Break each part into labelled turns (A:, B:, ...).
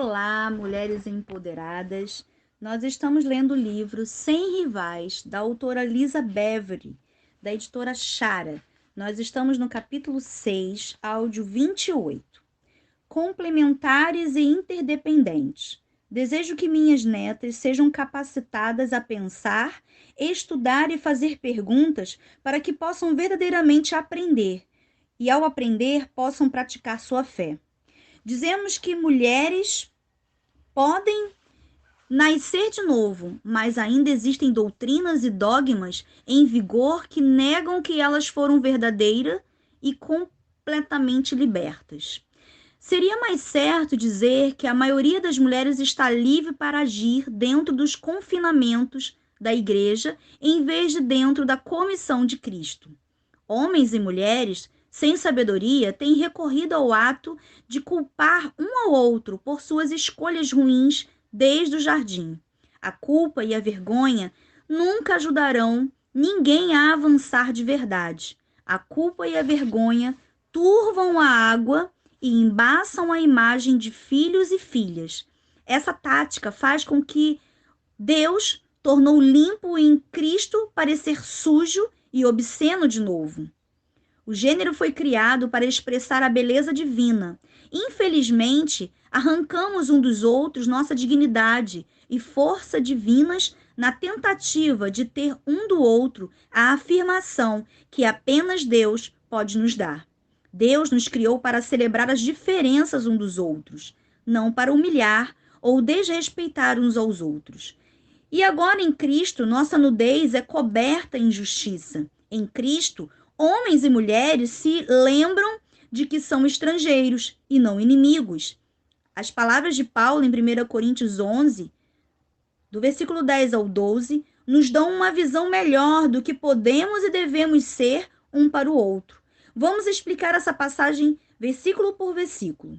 A: Olá, mulheres empoderadas. Nós estamos lendo o livro Sem Rivais, da autora Lisa Beverly, da editora Chara. Nós estamos no capítulo 6, áudio 28. Complementares e interdependentes. Desejo que minhas netas sejam capacitadas a pensar, estudar e fazer perguntas para que possam verdadeiramente aprender e, ao aprender, possam praticar sua fé. Dizemos que mulheres podem nascer de novo, mas ainda existem doutrinas e dogmas em vigor que negam que elas foram verdadeiras e completamente libertas. Seria mais certo dizer que a maioria das mulheres está livre para agir dentro dos confinamentos da igreja, em vez de dentro da comissão de Cristo. Homens e mulheres sem sabedoria têm recorrido ao ato de culpar um ao outro por suas escolhas ruins desde o jardim. A culpa e a vergonha nunca ajudarão ninguém a avançar de verdade. A culpa e a vergonha turvam a água e embaçam a imagem de filhos e filhas. Essa tática faz com que Deus tornou limpo em Cristo parecer sujo e obsceno de novo. O gênero foi criado para expressar a beleza divina. Infelizmente, arrancamos um dos outros nossa dignidade e força divinas na tentativa de ter um do outro a afirmação que apenas Deus pode nos dar. Deus nos criou para celebrar as diferenças uns dos outros, não para humilhar ou desrespeitar uns aos outros. E agora em Cristo, nossa nudez é coberta em justiça. Em Cristo, homens e mulheres se lembram de que são estrangeiros e não inimigos. As palavras de Paulo em 1 Coríntios 11, do versículo 10 ao 12, nos dão uma visão melhor do que podemos e devemos ser um para o outro. Vamos explicar essa passagem versículo por versículo.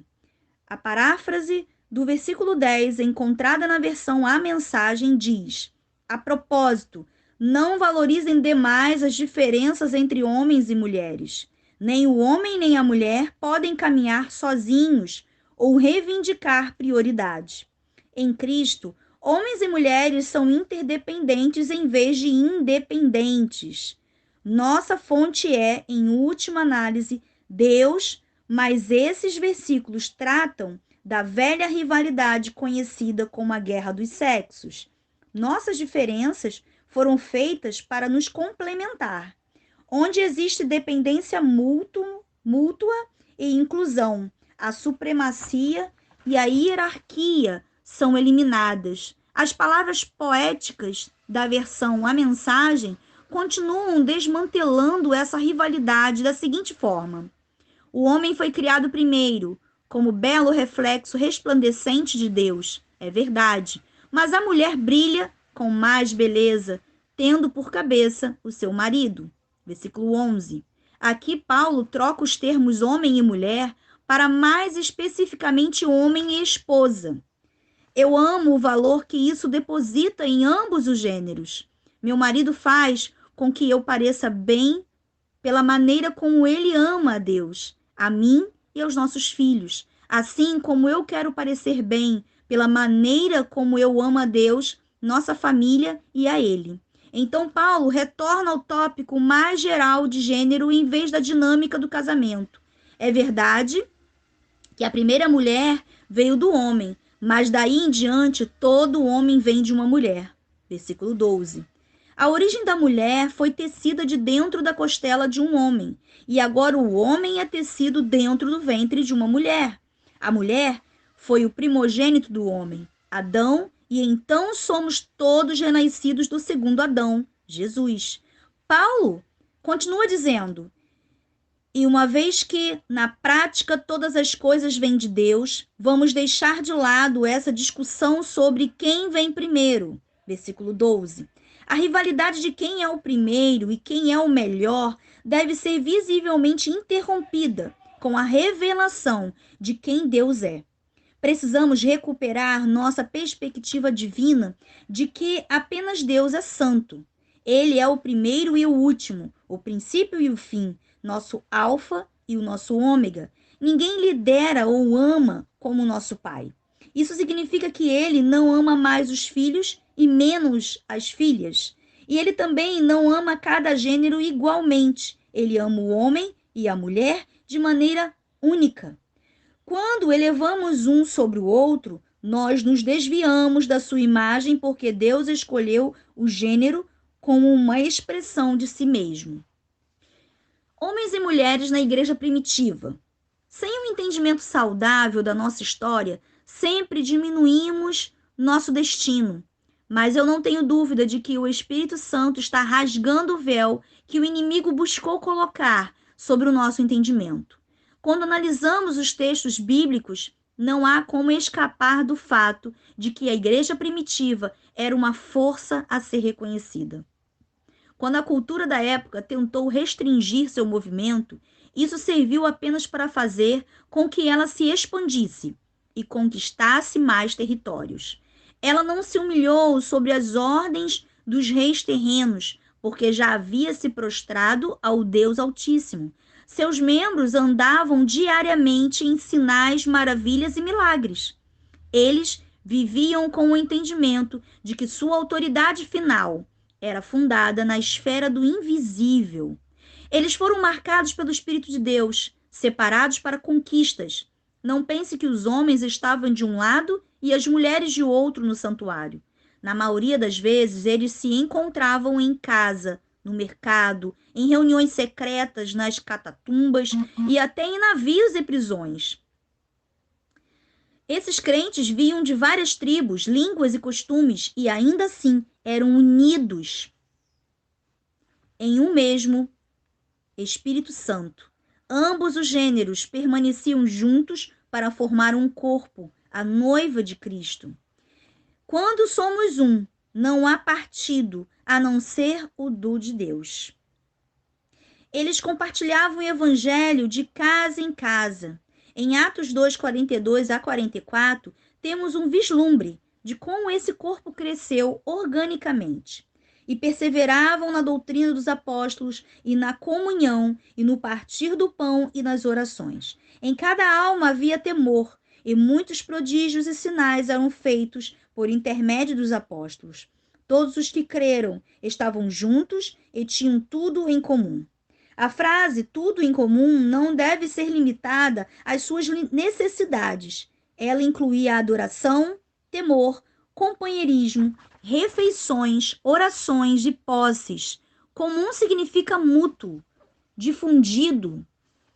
A: A paráfrase do versículo 10, encontrada na versão A Mensagem, diz: a propósito, não valorizem demais as diferenças entre homens e mulheres. Nem o homem nem a mulher podem caminhar sozinhos ou reivindicar prioridade. Em Cristo, homens e mulheres são interdependentes em vez de independentes. Nossa fonte é, em última análise, Deus, mas esses versículos tratam da velha rivalidade conhecida como a guerra dos sexos. Nossas diferenças foram feitas para nos complementar. Onde existe dependência mútua e inclusão, a supremacia e a hierarquia são eliminadas. As palavras poéticas da versão A Mensagem continuam desmantelando essa rivalidade da seguinte forma: o homem foi criado primeiro, como belo reflexo resplandecente de Deus, é verdade, mas a mulher brilha com mais beleza, tendo por cabeça o seu marido. Versículo 11. Aqui Paulo troca os termos homem e mulher para mais especificamente homem e esposa. Eu amo o valor que isso deposita em ambos os gêneros. Meu marido faz com que eu pareça bem pela maneira como ele ama a Deus, a mim e aos nossos filhos, assim como eu quero parecer bem pela maneira como eu amo a Deus, nossa família e a ele. Então Paulo retorna ao tópico mais geral de gênero em vez da dinâmica do casamento. É verdade que a primeira mulher veio do homem, mas daí em diante todo homem vem de uma mulher. Versículo 12. A origem da mulher foi tecida de dentro da costela de um homem, e agora o homem é tecido dentro do ventre de uma mulher. A mulher foi o primogênito do homem, Adão, e então somos todos renascidos do segundo Adão, Jesus. Paulo continua dizendo: e uma vez que, na prática, todas as coisas vêm de Deus, vamos deixar de lado essa discussão sobre quem vem primeiro. Versículo 12. A rivalidade de quem é o primeiro e quem é o melhor deve ser visivelmente interrompida com a revelação de quem Deus é. Precisamos recuperar nossa perspectiva divina de que apenas Deus é santo. Ele é o primeiro e o último, o princípio e o fim, nosso alfa e o nosso ômega. Ninguém lidera ou ama como nosso Pai. Isso significa que ele não ama mais os filhos e menos as filhas. E ele também não ama cada gênero igualmente. Ele ama o homem e a mulher de maneira única. Quando elevamos um sobre o outro, nós nos desviamos da sua imagem porque Deus escolheu o gênero como uma expressão de si mesmo. Homens e mulheres na igreja primitiva. Sem um entendimento saudável da nossa história, sempre diminuímos nosso destino. Mas eu não tenho dúvida de que o Espírito Santo está rasgando o véu que o inimigo buscou colocar sobre o nosso entendimento. Quando analisamos os textos bíblicos, não há como escapar do fato de que a igreja primitiva era uma força a ser reconhecida. Quando a cultura da época tentou restringir seu movimento, isso serviu apenas para fazer com que ela se expandisse e conquistasse mais territórios. Ela não se humilhou sobre as ordens dos reis terrenos, porque já havia se prostrado ao Deus Altíssimo. Seus membros andavam diariamente em sinais, maravilhas e milagres. Eles viviam com o entendimento de que sua autoridade final era fundada na esfera do invisível. Eles foram marcados pelo Espírito de Deus, separados para conquistas. Não pense que os homens estavam de um lado e as mulheres de outro no santuário. Na maioria das vezes, eles se encontravam em casa, no mercado, em reuniões secretas, nas catatumbas e até em navios e prisões. Esses crentes vinham de várias tribos, línguas e costumes e ainda assim eram unidos em um mesmo Espírito Santo. Ambos os gêneros permaneciam juntos para formar um corpo, a noiva de Cristo. Quando somos um, não há partido a não ser o do de Deus. Eles compartilhavam o evangelho de casa em casa. Em Atos 2, 42 a 44, temos um vislumbre de como esse corpo cresceu organicamente. E perseveravam na doutrina dos apóstolos e na comunhão e no partir do pão e nas orações. Em cada alma havia temor, e muitos prodígios e sinais eram feitos por intermédio dos apóstolos. Todos os que creram estavam juntos e tinham tudo em comum. A frase tudo em comum não deve ser limitada às suas necessidades. Ela incluía adoração, temor, companheirismo, refeições, orações e posses. Comum significa mútuo, difundido,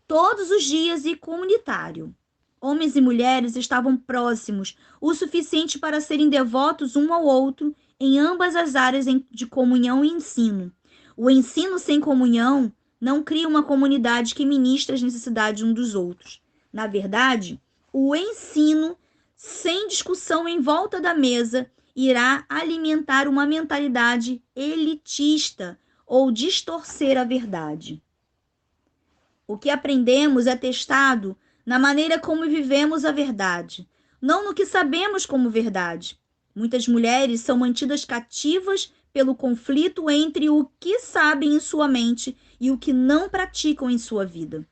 A: todos os dias e comunitário. Homens e mulheres estavam próximos o suficiente para serem devotos um ao outro em ambas as áreas de comunhão e ensino. O ensino sem comunhão não cria uma comunidade que ministra as necessidades uns dos outros. Na verdade, o ensino sem discussão em volta da mesa irá alimentar uma mentalidade elitista ou distorcer a verdade. O que aprendemos é testado na maneira como vivemos a verdade, não no que sabemos como verdade. Muitas mulheres são mantidas cativas pelo conflito entre o que sabem em sua mente e o que não praticam em sua vida.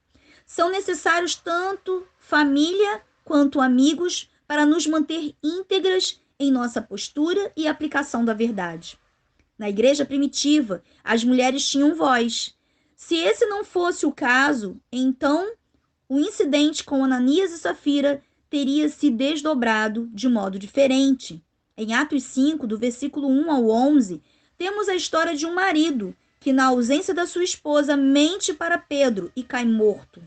A: São necessários tanto família quanto amigos para nos manter íntegras em nossa postura e aplicação da verdade. Na igreja primitiva, as mulheres tinham voz. Se esse não fosse o caso, então o incidente com Ananias e Safira teria se desdobrado de modo diferente. Em Atos 5, do versículo 1 ao 11, temos a história de um marido que, na ausência da sua esposa, mente para Pedro e cai morto.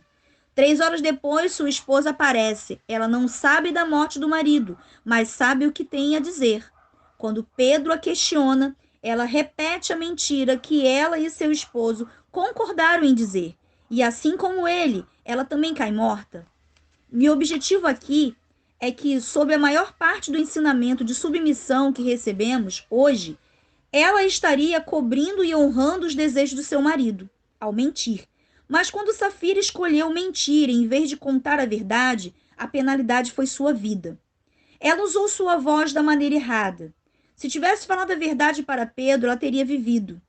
A: 3 horas depois, sua esposa aparece. Ela não sabe da morte do marido, mas sabe o que tem a dizer. Quando Pedro a questiona, ela repete a mentira que ela e seu esposo concordaram em dizer. E assim como ele, ela também cai morta. Meu objetivo aqui é que, sob a maior parte do ensinamento de submissão que recebemos hoje, ela estaria cobrindo e honrando os desejos do seu marido, ao mentir. Mas quando Safira escolheu mentir em vez de contar a verdade, a penalidade foi sua vida. Ela usou sua voz da maneira errada. Se tivesse falado a verdade para Pedro, ela teria vivido.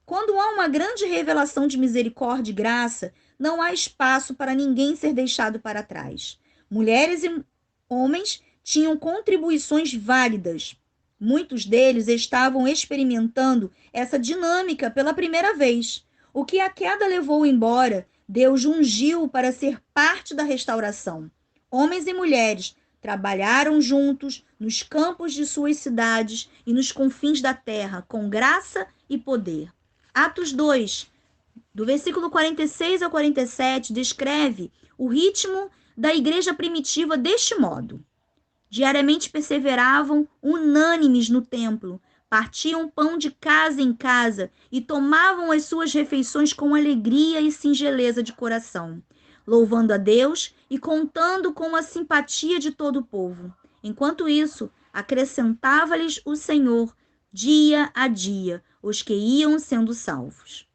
A: Quando há uma grande revelação de misericórdia e graça, não há espaço para ninguém ser deixado para trás. Mulheres e homens tinham contribuições válidas. Muitos deles estavam experimentando essa dinâmica pela primeira vez. O que a queda levou embora, Deus ungiu para ser parte da restauração. Homens e mulheres trabalharam juntos nos campos de suas cidades e nos confins da terra, com graça e poder. Atos 2, do versículo 46 ao 47, descreve o ritmo da igreja primitiva deste modo. Diariamente perseveravam unânimes no templo, partiam pão de casa em casa e tomavam as suas refeições com alegria e singeleza de coração, louvando a Deus e contando com a simpatia de todo o povo. Enquanto isso, acrescentava-lhes o Senhor, dia a dia, os que iam sendo salvos.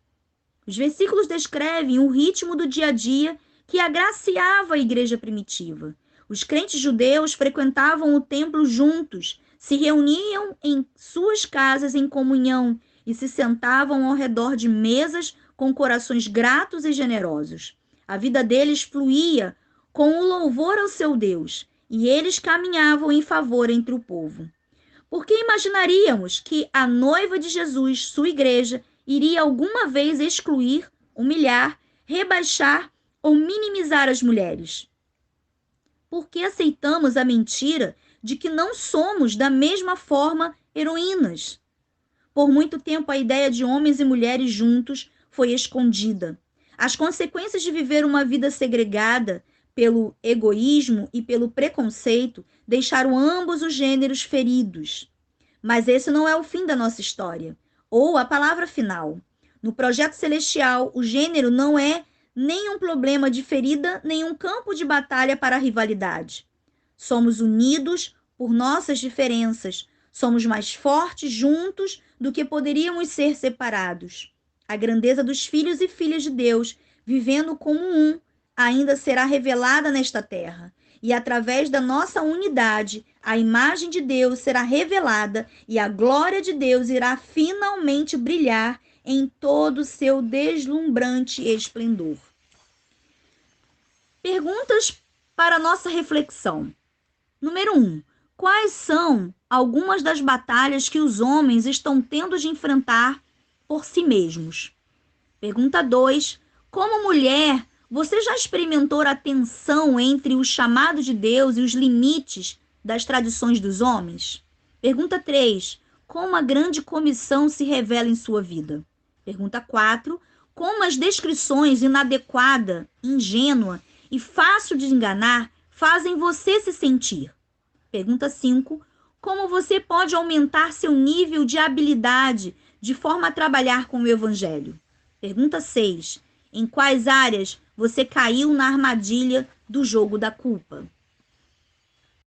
A: Os versículos descrevem o ritmo do dia a dia que agraciava a igreja primitiva. Os crentes judeus frequentavam o templo juntos, se reuniam em suas casas em comunhão e se sentavam ao redor de mesas com corações gratos e generosos. A vida deles fluía com o louvor ao seu Deus, e eles caminhavam em favor entre o povo. Por que imaginaríamos que a noiva de Jesus, sua igreja, iria alguma vez excluir, humilhar, rebaixar ou minimizar as mulheres? Por que aceitamos a mentira de que não somos da mesma forma heroínas? Por muito tempo a ideia de homens e mulheres juntos foi escondida. As consequências de viver uma vida segregada pelo egoísmo e pelo preconceito deixaram ambos os gêneros feridos. Mas esse não é o fim da nossa história, ou a palavra final. No projeto celestial, o gênero não é nem um problema de ferida, nem um campo de batalha para a rivalidade. Somos unidos por nossas diferenças. Somos mais fortes juntos do que poderíamos ser separados. A grandeza dos filhos e filhas de Deus, vivendo como um, ainda será revelada nesta terra. E através da nossa unidade, a imagem de Deus será revelada e a glória de Deus irá finalmente brilhar em todo o seu deslumbrante esplendor. Perguntas para nossa reflexão. Número 1. Quais são algumas das batalhas que os homens estão tendo de enfrentar por si mesmos? Pergunta 2. Como mulher, você já experimentou a tensão entre o chamado de Deus e os limites das tradições dos homens? Pergunta 3. Como a grande comissão se revela em sua vida? Pergunta 4. Como as descrições inadequada, ingênua e fácil de enganar fazem você se sentir? Pergunta 5. Como você pode aumentar seu nível de habilidade de forma a trabalhar com o Evangelho? Pergunta 6. Em quais áreas você caiu na armadilha do jogo da culpa?